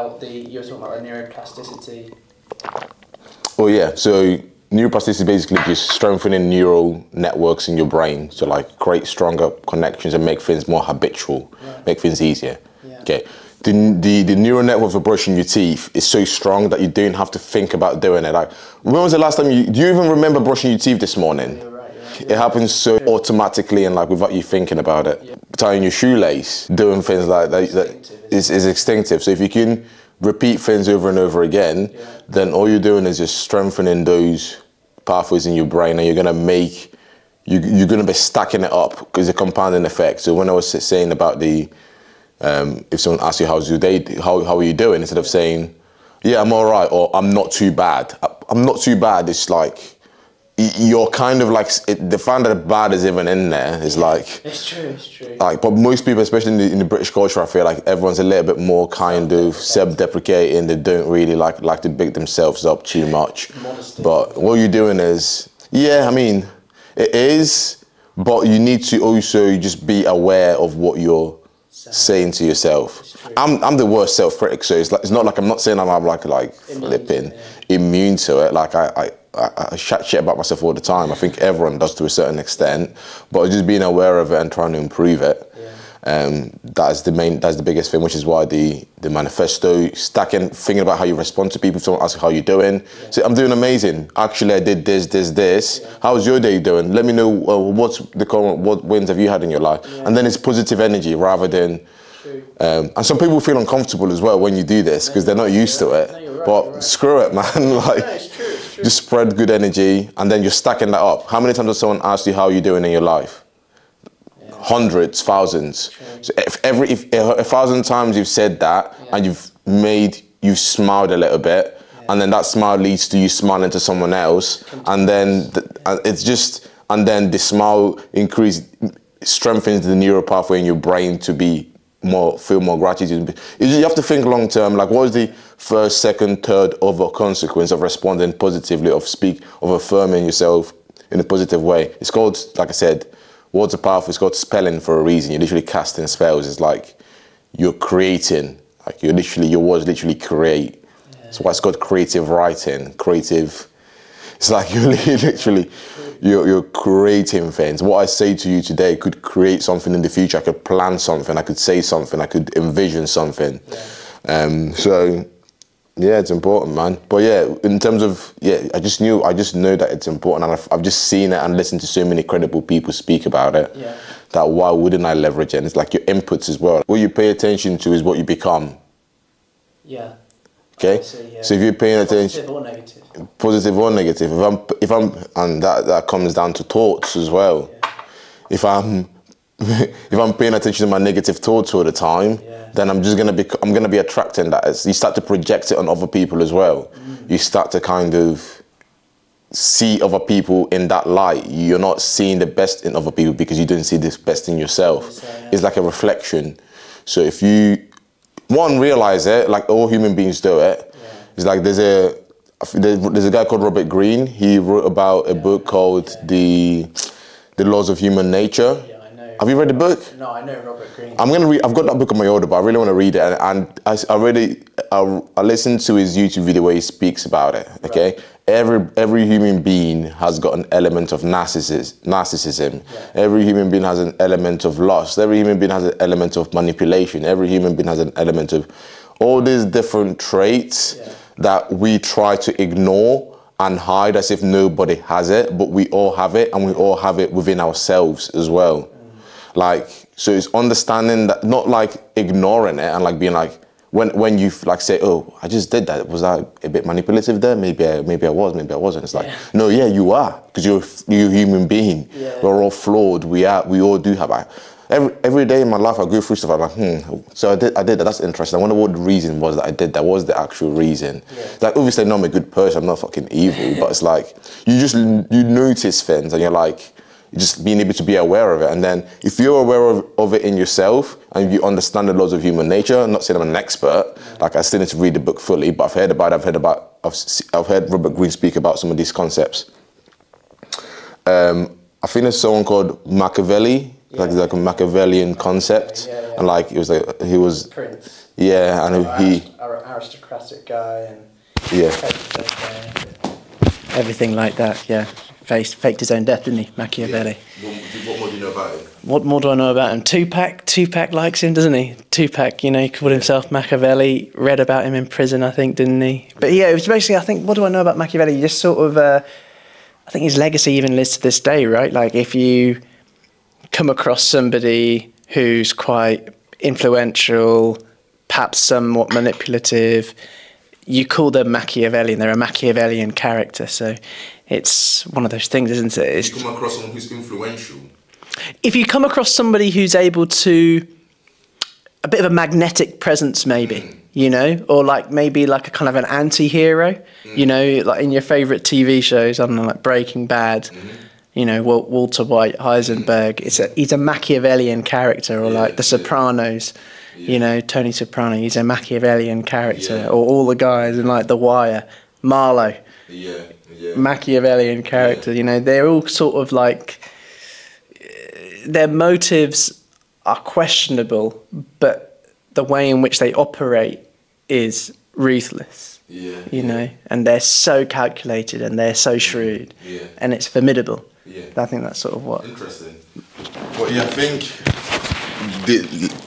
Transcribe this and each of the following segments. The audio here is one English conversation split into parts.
about you were talking about the neuroplasticity. Oh yeah, so neuroplasticity is basically just strengthening neural networks in your brain to like create stronger connections and make things more habitual, make things easier. Yeah. Okay. The neural network for brushing your teeth is so strong that you don't have to think about doing it. Like, when was the last time do you even remember brushing your teeth this morning? You're right. It happens so automatically and like without you thinking about it. Tying your shoelace, doing things like that is instinctive. So if you can repeat things over and over again, then all you're doing is just strengthening those pathways in your brain, and you're gonna be stacking it up because it's a compounding effect. So when I was saying about the if someone asks you how's your day, how are you doing, instead of saying, yeah, I'm all right, or I'm not too bad. I'm not too bad. It's like you're kind of like the fact that bad is even in there is like. It's true. Like, but most people, especially in the British culture, I feel like everyone's a little bit more kind of self-deprecating. They don't really like to big themselves up too much. Modesty. But what you're doing is, yeah, I mean, it is, but you need to also just be aware of what you're saying to yourself. I'm the worst self-critic, so it's not like I'm not saying I'm like flipping immune to it. Like I chat shit about myself all the time. I think everyone does to a certain extent, but just being aware of it and trying to improve it. That's the biggest thing, which is why the manifesto, thinking about how you respond to people. If someone asks how you're doing, say, I'm doing amazing. Actually, I did this. How's your day doing? Let me know what wins have you had in your life? And then it's positive energy rather than, and some people feel uncomfortable as well when you do this because they're not used to it. But screw it, man. Like, it's true. just spread good energy, and then you're stacking that up. How many times has someone asked you how you're doing in your life? Hundreds, thousands. So if 1,000 times you've said that and you've smiled a little bit, and then that smile leads to you smiling to someone else, and then the smile strengthens the neural pathway in your brain to feel more gratitude. You have to think long term. Like, what is the first, second, third other consequence of responding positively, of affirming yourself in a positive way? It's called, like I said, words are powerful. It's called spelling for a reason. You're literally casting spells. It's like you're creating. Like your words literally create. That's why it's called creative writing. It's like you're creating things. What I say to you today could create something in the future. I could plan something. I could say something. I could envision something. So yeah, it's important, man. But yeah, in terms of, I just know that it's important, and I've just seen it and listened to so many credible people speak about it. That why wouldn't I leverage it? And it's like your inputs as well. What you pay attention to is what you become. Okay. So if you're paying attention, positive or negative. If I'm, and that comes down to thoughts as well. If I'm paying attention to my negative thoughts all the time, then I'm gonna be attracting that. You start to project it on other people as well. You start to kind of see other people in that light. You're not seeing the best in other people because you don't see the best in yourself. It's like a reflection. So if you realize it, like all human beings do it. It's like there's a guy called Robert Greene. He wrote about a book called The Laws of Human Nature. Have you read the book? No, I know Robert Greene. I've got that book on my order, but I really want to read it. And I listened to his YouTube video where he speaks about it. Okay, every human being has got an element of narcissism. Every human being has an element of lust. Every human being has an element of manipulation. Every human being has an element of all these different traits that we try to ignore and hide as if nobody has it, but we all have it, and we all have it within ourselves as well. Like, so it's understanding that, not like ignoring it and like being like, when you like say, oh, I just did that. Was I a bit manipulative there? Maybe I was, maybe I wasn't. It's like, no, you are, because you're a human being. We're all flawed. We all do have that. Every day in my life, I go through stuff. I'm like, so I did that. That's interesting. I wonder what the reason was that I did that. What was the actual reason? Like, obviously, I'm a good person. I'm not fucking evil. But it's like, you notice things and you're like, just being able to be aware of it. And then if you're aware of it in yourself and you understand the laws of human nature, I'm not saying I'm an expert, like I still need to read the book fully, but I've heard Robert Greene speak about some of these concepts. I think there's someone called Machiavelli. like a Machiavellian concept, and like it was like he was Prince. Yeah, and aristocratic guy, and yeah, everything like that. Yeah, faked his own death, didn't he, Machiavelli? Yeah. What more do you know about him? What more do I know about him? Tupac likes him, doesn't he? Tupac, you know, he called himself Machiavelli. Read about him in prison, I think, didn't he? But yeah, it was basically, I think, what do I know about Machiavelli? He just sort of, I think his legacy even lives to this day, right? Like if you come across somebody who's quite influential, perhaps somewhat manipulative, you call them Machiavellian. They're a Machiavellian character. So it's one of those things, isn't it? If you come across someone who's influential. If you come across somebody who's able to, a bit of a magnetic presence maybe, you know, or like maybe like a kind of an anti-hero, you know, like in your favourite TV shows, I don't know, like Breaking Bad, you know, Walter White, Heisenberg, he's a Machiavellian character, or like The Sopranos, you know, Tony Soprano, he's a Machiavellian character, or all the guys in like The Wire, Marlowe, Machiavellian character, you know, they're all sort of like, their motives are questionable, but the way in which they operate is ruthless, you know, and they're so calculated and they're so shrewd, and it's formidable. I think that's sort of what. Interesting. Well, yeah, I think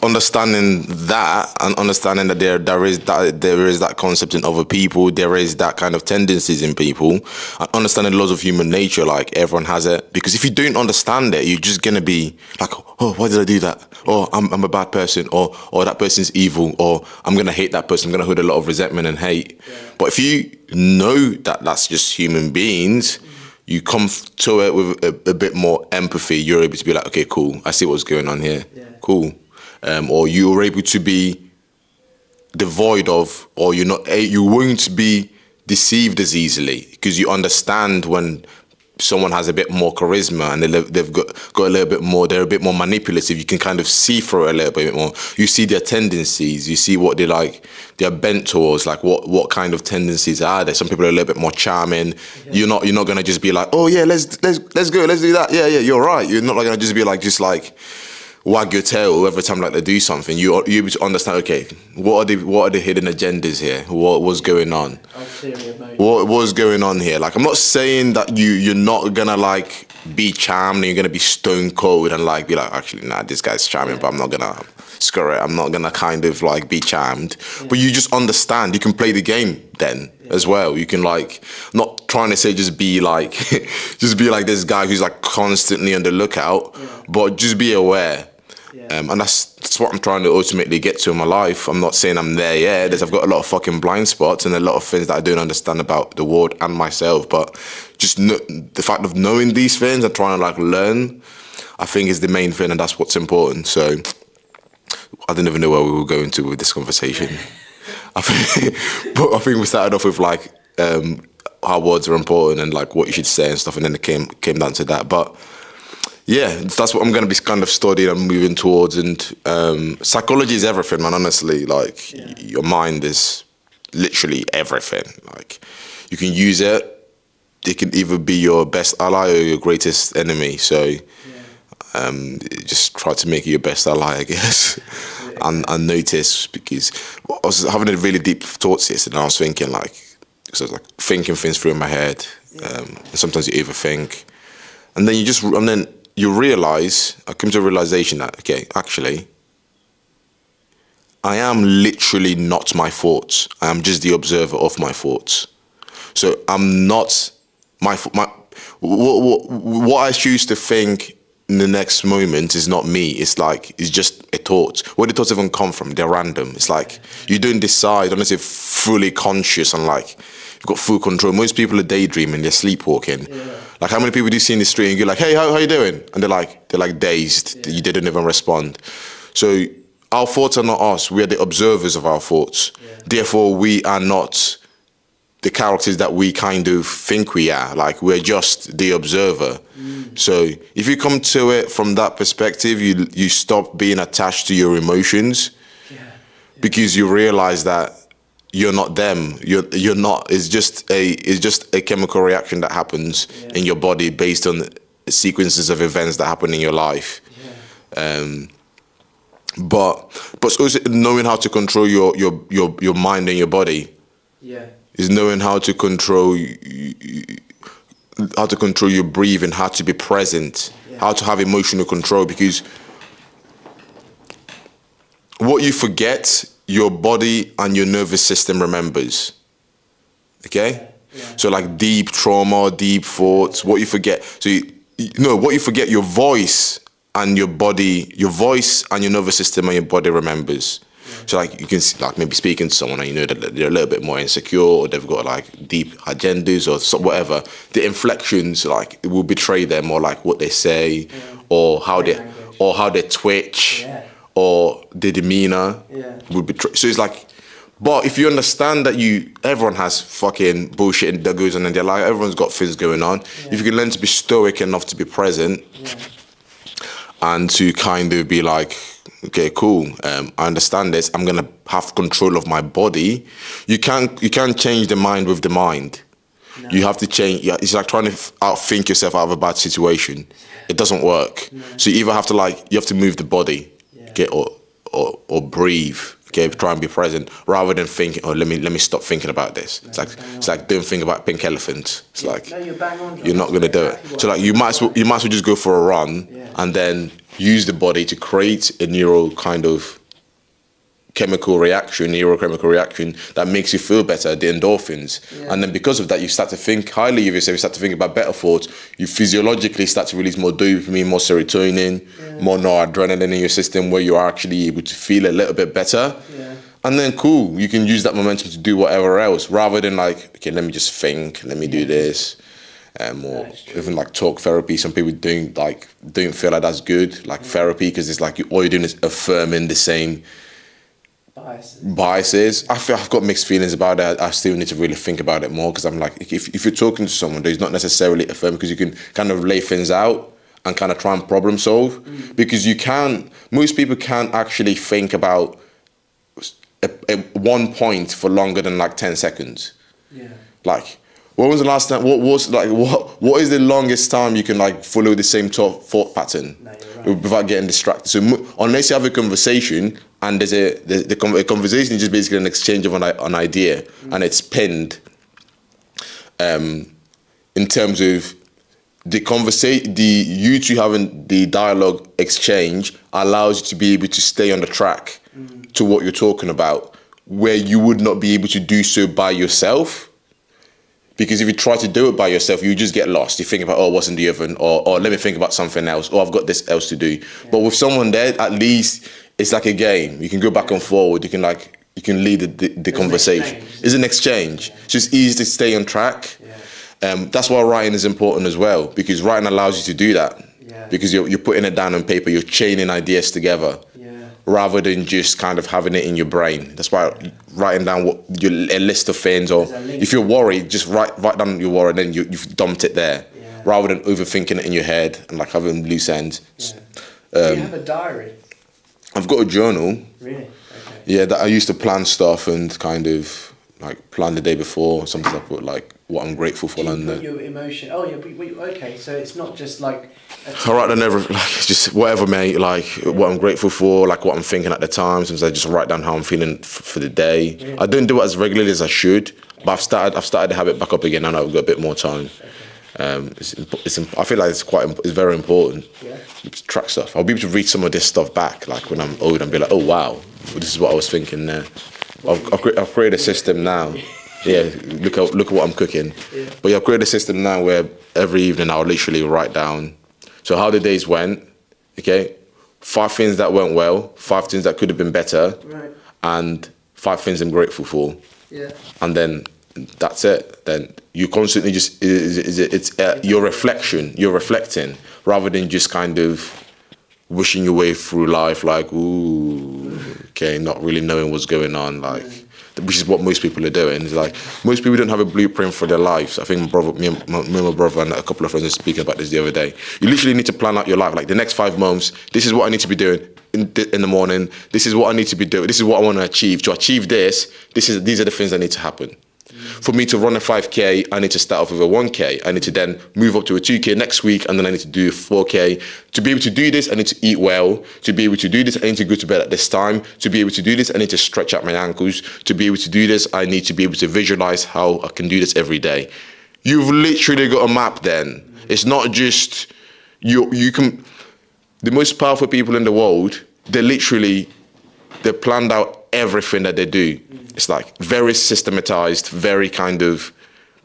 understanding that and understanding that there is that concept in other people, there is that kind of tendencies in people, and understanding laws of human nature, like everyone has it. Because if you don't understand it, you're just gonna be like, oh, why did I do that? Or I'm a bad person, or that person's evil, or I'm gonna hate that person. I'm gonna hold a lot of resentment and hate. But if you know that that's just human beings, you come to it with a bit more empathy. You're able to be like, okay, cool, I see what's going on here. Cool. Or you're able to be devoid of, or you won't be deceived as easily, because you understand when someone has a bit more charisma and they've got a little bit more, they're a bit more manipulative. You can kind of see through it a little bit more. You see their tendencies, you see what they're bent towards, like what kind of tendencies are there. Some people are a little bit more charming. You're not gonna just be like, oh yeah, let's go, let's do that. Yeah, you're right. You're not gonna just be like, wag your tail every time like they do something. You're able to understand, okay, what are the hidden agendas here? What was going on? What was going on here? Like, I'm not saying that you're not gonna like be charmed and you're gonna be stone cold and like be like, actually, nah, this guy's charming, but I'm not gonna screw it. I'm not gonna kind of like be charmed. But you just understand. You can play the game then as well. You can like, not trying to say just be like this guy who's like constantly on the lookout, but just be aware. And that's what I'm trying to ultimately get to in my life. I'm not saying I'm there yet. I've got a lot of fucking blind spots and a lot of things that I don't understand about the world and myself. But just the fact of knowing these things and trying to like learn, I think is the main thing, and that's what's important. So I don't even know where we were going to with this conversation. I think we started off with like how words are important and like what you should say and stuff, and then it came down to that. But yeah, that's what I'm going to be kind of studying and moving towards. And psychology is everything, man, honestly. Like, your mind is literally everything. Like, you can use it. It can either be your best ally or your greatest enemy. So just try to make it your best ally, I guess. and notice, because I was having a really deep thoughts yesterday, and I was thinking like, so I was like thinking things through in my head. And sometimes you overthink. And then you realize, I come to a realization that, okay, actually, I am literally not my thoughts. I am just the observer of my thoughts. So I'm not what I choose to think in the next moment is not me. It's just a thought. Where the thoughts even come from? They're random. It's like you don't decide unless you're fully conscious and like you've got full control. Most people are daydreaming. They're sleepwalking. Like, how many people do you see in the street and you're like, hey, how you doing? And they're like dazed. You didn't even respond. So our thoughts are not us. We are the observers of our thoughts. Therefore, we are not the characters that we kind of think we are. Like, we're just the observer. So if you come to it from that perspective, you stop being attached to your emotions, because you realize that you're not them. You're not. It's just a chemical reaction that happens in your body based on sequences of events that happen in your life. But it's also knowing how to control your mind and your body. Yeah. Is knowing how to control your breathing, how to be present, how to have emotional control, because what you forget, your body and your nervous system remembers. Okay? Yeah. So like deep trauma, deep thoughts, what you forget. So what you forget, your voice and your body, your voice and your nervous system and your body remembers. Yeah. So like you can see, like maybe speaking to someone and you know that they're a little bit more insecure, or they've got like deep agendas or whatever. The inflections like it will betray them, or like what they say, or how they twitch, or their demeanor will betray. So it's like, but if you understand that everyone has fucking bullshit that goes on in their life, everyone's got things going on. If you can learn to be stoic enough to be present. And to kind of be like, okay, cool. I understand this. I'm gonna have control of my body. You can't change the mind with the mind. No. You have to change. It's like trying to outthink yourself out of a bad situation. It doesn't work. No. So you either have to move the body, okay, or breathe. Okay, try and be present rather than thinking. Oh, let me stop thinking about this. No, it's like don't think about pink elephants. It's like you're bang on. You're not gonna do it. So like you might as well just go for a run and then use the body to create a neurochemical reaction that makes you feel better, the endorphins. And then because of that, you start to think highly of yourself, you start to think about better thoughts, you physiologically start to release more dopamine, more serotonin, more noradrenaline in your system, where you are actually able to feel a little bit better. And then cool, you can use that momentum to do whatever else, rather than like, okay, let me just think, let me do this. Or even like talk therapy. Some people don't feel like that's good, like therapy, because it's like all you're doing is affirming the same biases. I feel I've got mixed feelings about it. I still need to really think about it more, because I'm like, if you're talking to someone who's not necessarily affirming, because you can kind of lay things out and kind of try and problem solve, because most people can't actually think about one point for longer than like 10 seconds. Like, when was the last time? What is the longest time you can like follow the same thought pattern without getting distracted? So unless you have a conversation and the conversation is just basically an exchange of an idea, and it's pinned in terms of the conversation, you two having the dialogue exchange allows you to be able to stay on the track to what you're talking about, where you would not be able to do so by yourself. Because if you try to do it by yourself, you just get lost. You think about, oh, what's in the oven? Or let me think about something else. Or I've got this else to do. But with someone there, at least it's like a game. You can go back and forward. You can lead the conversation. It's an exchange. So it's easy to stay on track. That's why writing is important as well, because writing allows you to do that. Because you're putting it down on paper. You're chaining ideas together. Rather than just kind of having it in your brain. That's why writing down a list of things, or if you're worried, just write down your worry, and then you've dumped it there, rather than overthinking it in your head and like having loose ends. Do you have a diary? I've got a journal. Really? Okay. Yeah, that I used to plan stuff and kind of like plan the day before. Sometimes I put like what I'm grateful for. Do you put your emotion? Oh yeah, okay. So it's not just like. I write down just whatever, mate. Like what I'm grateful for, like what I'm thinking at the time. Sometimes I just write down how I'm feeling for the day. Really? I don't do it as regularly as I should, but I've started to have it back up again, and I've got a bit more time. I feel like it's very important. To track stuff. I'll be able to read some of this stuff back, like when I'm old, and be like, oh wow, this is what I was thinking there. I've created a system now. Yeah, look at what I'm cooking. But I've created a system now where every evening I'll literally write down. So how the days went, okay? 5 things that went well, 5 things that could have been better, and 5 things I'm grateful for. And then that's it. Then you constantly just it's your reflection. You're reflecting rather than just kind of wishing your way through life like, ooh, okay, not really knowing what's going on, like. Which is what most people are doing. It's like most people don't have a blueprint for their lives. I think me and my brother and a couple of friends were speaking about this the other day. You literally need to plan out your life. Like the next 5 months, this is what I need to be doing in the morning. This is what I need to be doing. This is what I want to achieve. To achieve this, these are the things that need to happen. For me to run a 5K, I need to start off with a 1K. I need to then move up to a 2K next week, and then I need to do a 4K. To be able to do this, I need to eat well. To be able to do this, I need to go to bed at this time. To be able to do this, I need to stretch out my ankles. To be able to do this, I need to be able to visualize how I can do this every day. You've literally got a map then. It's not just, you can, the most powerful people in the world, they planned out everything that they do. It's like very systematized, very kind of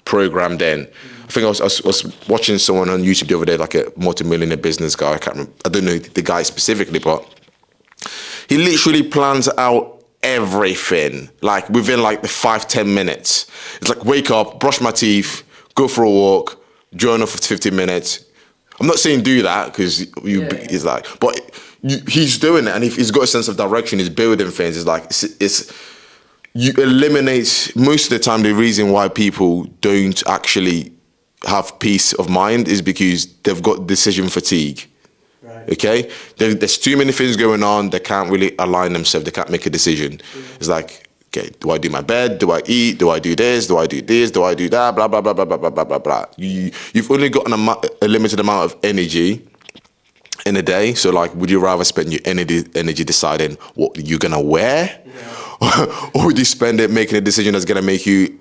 programmed in. I think I was watching someone on YouTube the other day, like a multi-millionaire business guy. I can't remember, I don't know the guy specifically, but he literally plans out everything, like within like the 5-10 minutes. It's like, wake up, brush my teeth, go for a walk, journal for 15 minutes. I'm not saying do that, because he's like, but he's doing it, and if he's got a sense of direction, he's building things. It's like, you eliminate, most of the time, the reason why people don't actually have peace of mind is because they've got decision fatigue. Right. Okay? There's too many things going on, they can't really align themselves, they can't make a decision. It's like, okay, do I do my bed? Do I eat? Do I do this? Do I do this? Do I do that? Blah, blah, blah, blah, blah, blah, blah, blah, blah. You've only got a limited amount of energy in a day. So, like, would you rather spend your energy deciding what you're going to wear? Yeah. Or would you spend it making a decision that's going to make you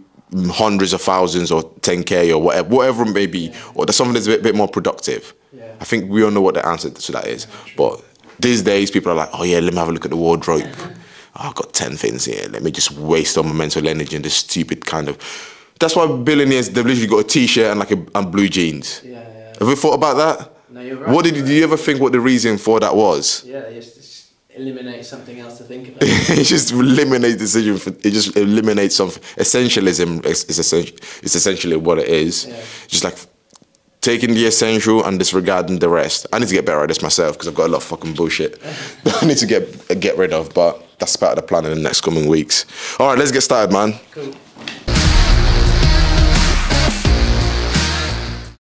hundreds of thousands or 10K or whatever it may be? Or there's something that's a bit more productive? Yeah. I think we all know what the answer to that is. Yeah, but these days, people are like, oh, yeah, let me have a look at the wardrobe. Oh, I've got 10 things here. Let me just waste all my mental energy on this stupid kind of... That's why billionaires, they've literally got a T-shirt and like and blue jeans. Yeah. Have you thought about that? No, you're right. Did you ever think what the reason for that was? Yeah, just eliminate something else to think about. It just eliminates decision. It just eliminates something. Essentialism is essentially what it is. Yeah. Just like taking the essential and disregarding the rest. I need to get better at this myself, because I've got a lot of fucking bullshit I need to get rid of, but that's part of the plan in the next coming weeks. All right, let's get started, man. Cool.